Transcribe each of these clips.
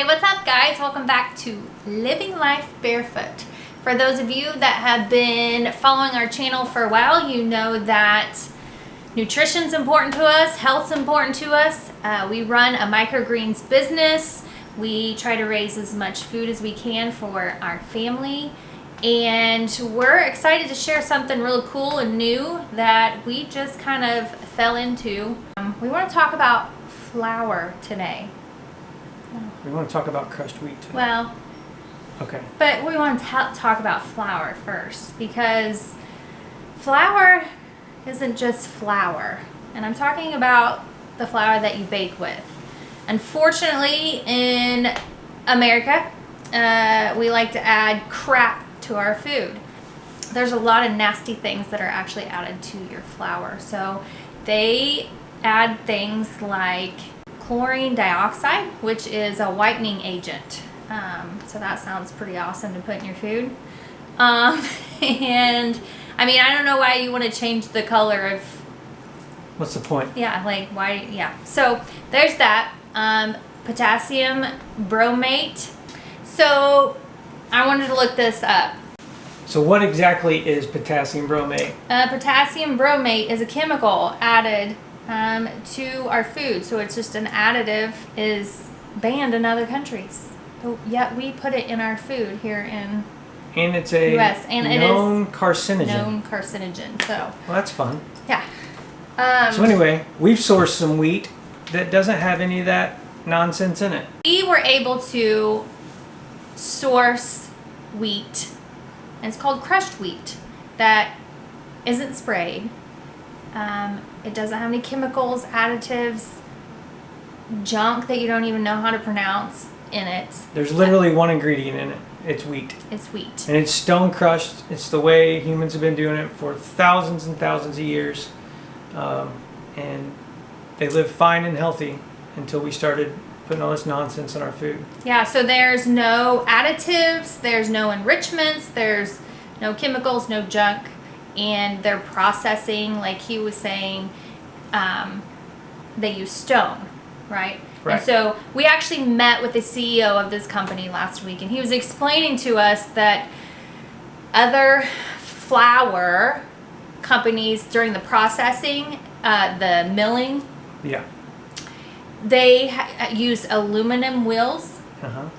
Hey, what's up guys? Welcome back to Living Life Barefoot. For those of you that have been following our channel for a while, you know that nutrition's important to us, health's important to us. We run a microgreens business. We try to raise as much food as we can for our family. And we're excited to share something really cool and new that we just kind of fell into. We want to talk about flour today. We want to talk about crushed wheat today. Well, okay. But we want to talk about flour first, because flour isn't just flour. And I'm talking about the flour that you bake with. Unfortunately, in America, we like to add crap to our food. There's a lot of nasty things that are actually added to your flour. So they add things like chlorine dioxide, which is a whitening agent. So that sounds pretty awesome to put in your food. And I mean, I don't know why you want to change the color of... What's the point? Yeah, like why? Yeah. So there's that. Potassium bromate. So I wanted to look this up. So what exactly is potassium bromate? Potassium bromate is a chemical added to our food. So it's just an additive, is banned in other countries. But yet we put it in our food here in And it's a US, and known carcinogen. known carcinogen. So Well, that's fun. yeah. So anyway, we've sourced some wheat that doesn't have any of that nonsense in it. We were able to source wheat, and it's called crushed wheat, that isn't sprayed. It doesn't have any chemicals, additives, junk that you don't even know how to pronounce in it. There's literally one ingredient in it. It's wheat. It's wheat. And it's stone crushed. It's the way humans have been doing it for thousands and thousands of years. And they lived fine and healthy until we started putting all this nonsense in our food. Yeah, so there's no additives, there's no enrichments, there's no chemicals, no junk, and they're processing, like he was saying, they use stone, right? Right. And so we actually met with the CEO of this company last week, and he was explaining to us that other flour companies, during the processing, the milling, Yeah. they use aluminum wheels.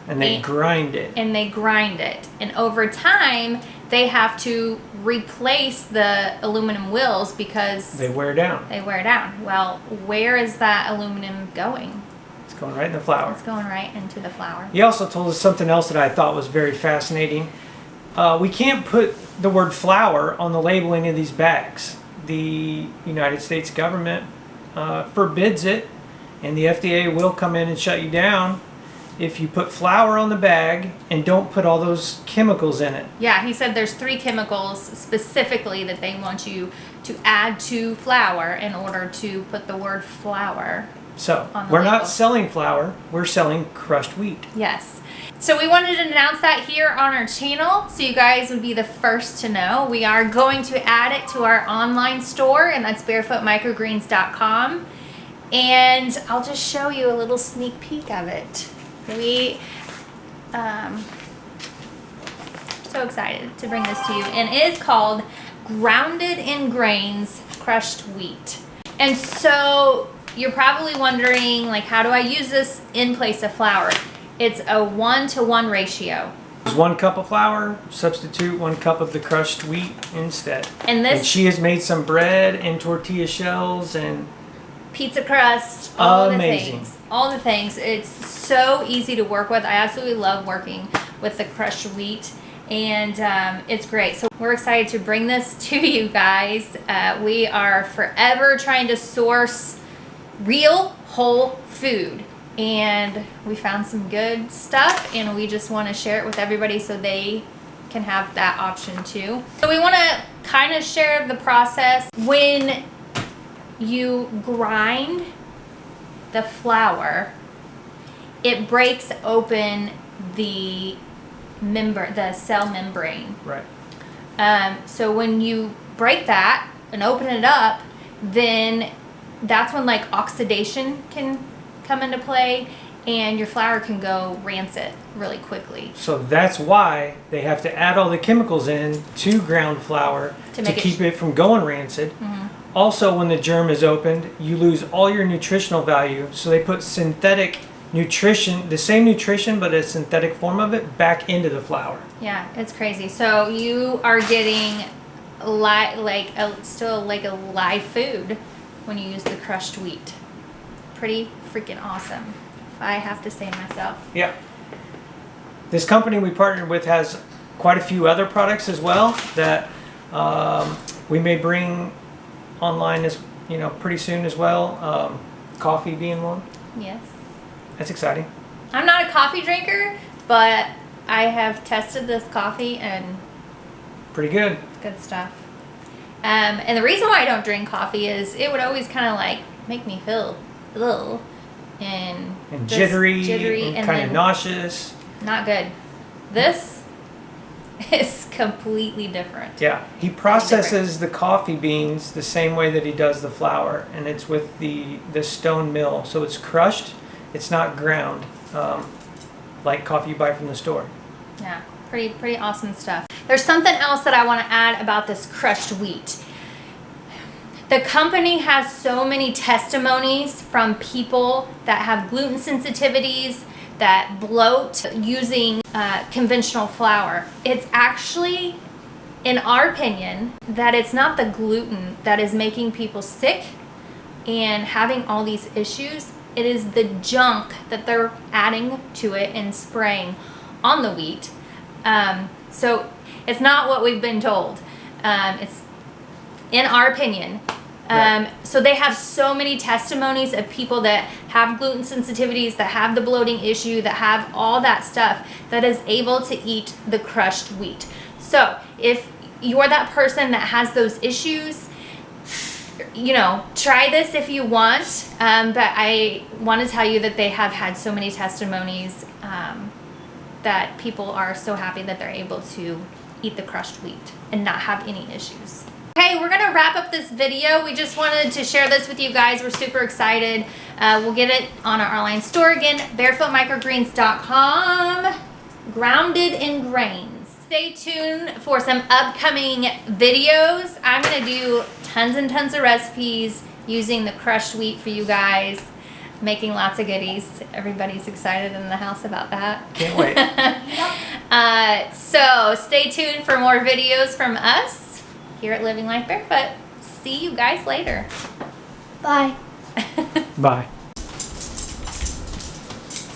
And they grind it. And they grind it. And over time, they have to replace the aluminum wheels because They wear down. they wear down. Well, where is that aluminum going? It's going right in the flour. It's going right into the flour. He also told us something else that I thought was very fascinating. We can't put the word flour on the labeling of these bags. The United States government forbids it, and the FDA will come in and shut you down if you put flour on the bag and don't put all those chemicals in it. Yeah, he said there's 3 chemicals specifically that they want you to add to flour in order to put the word flour. So On the we're label. not selling flour, we're selling crushed wheat. Yes. So we wanted to announce that here on our channel so you guys would be the first to know. We are going to add it to our online store, and that's barefootmicrogreens.com. And I'll just show you a little sneak peek of it. We so excited to bring this to you, and it is called Grounded in Grains Crushed Wheat. And so you're probably wondering, like, how do I use this in place of flour? It's a 1-to-1 ratio. There's 1 cup of flour, substitute 1 cup of the crushed wheat instead. And she has made some bread and tortilla shells and pizza crust, all amazing. the things. All the things. It's so easy to work with. I absolutely love working with the crushed wheat, and it's great. So we're excited to bring this to you guys. We are forever trying to source real whole food, and we found some good stuff, and we just want to share it with everybody so they can have that option too. So we want to kind of share the process. When you grind the flour, it breaks open the cell membrane. right. So when you break that and open it up, then that's when like oxidation can come into play, and your flour can go rancid really quickly. So that's why they have to add all the chemicals in to ground flour to keep it from going rancid. Also, when the germ is opened, you lose all your nutritional value. So they put synthetic nutrition, the same nutrition, but a synthetic form of it, back into the flour. Yeah, it's crazy. So you are getting still like a live food when you use the crushed wheat. Pretty freaking awesome, if I have to say myself. Yeah. This company we partnered with has quite a few other products as well that we may bring online pretty soon as well. Coffee being one. Yes. That's exciting. I'm not a coffee drinker, but I have tested this coffee and pretty good. Good stuff. And the reason why I don't drink coffee is it would always kind of like make me feel ill and jittery and kind of nauseous. Not good. This is completely different. Yeah, he processes the coffee beans the same way that he does the flour, and it's with the stone mill. So it's crushed. It's not ground like coffee you buy from the store. Yeah, pretty awesome stuff. There's something else that I want to add about this crushed wheat. The company has so many testimonies from people that have gluten sensitivities, that bloat using conventional flour. It's actually, in our opinion, that it's not the gluten that is making people sick and having all these issues. It is the junk that they're adding to it and spraying on the wheat. So it's not what we've been told. It's in our opinion. Right. So they have so many testimonies of people that have gluten sensitivities, that have the bloating issue, that have all that stuff, that is able to eat the crushed wheat. So if you're that person that has those issues, try this if you want. But I want to tell you that they have had so many testimonies that people are so happy that they're able to eat the crushed wheat and not have any issues. Okay, we're gonna wrap up this video. We just wanted to share this with you guys. We're super excited. We'll get it on our online store again, barefootmicrogreens.com. Grounded in grains. Stay tuned for some upcoming videos. I'm gonna do tons and tons of recipes using the crushed wheat for you guys, making lots of goodies. Everybody's excited in the house about that. Can't wait. So stay tuned for more videos from us here at Living Life Barefoot. See you guys later. Bye. Bye.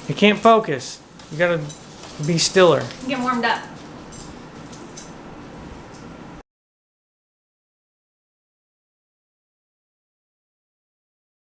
You can't focus. You gotta be stiller. Get warmed up.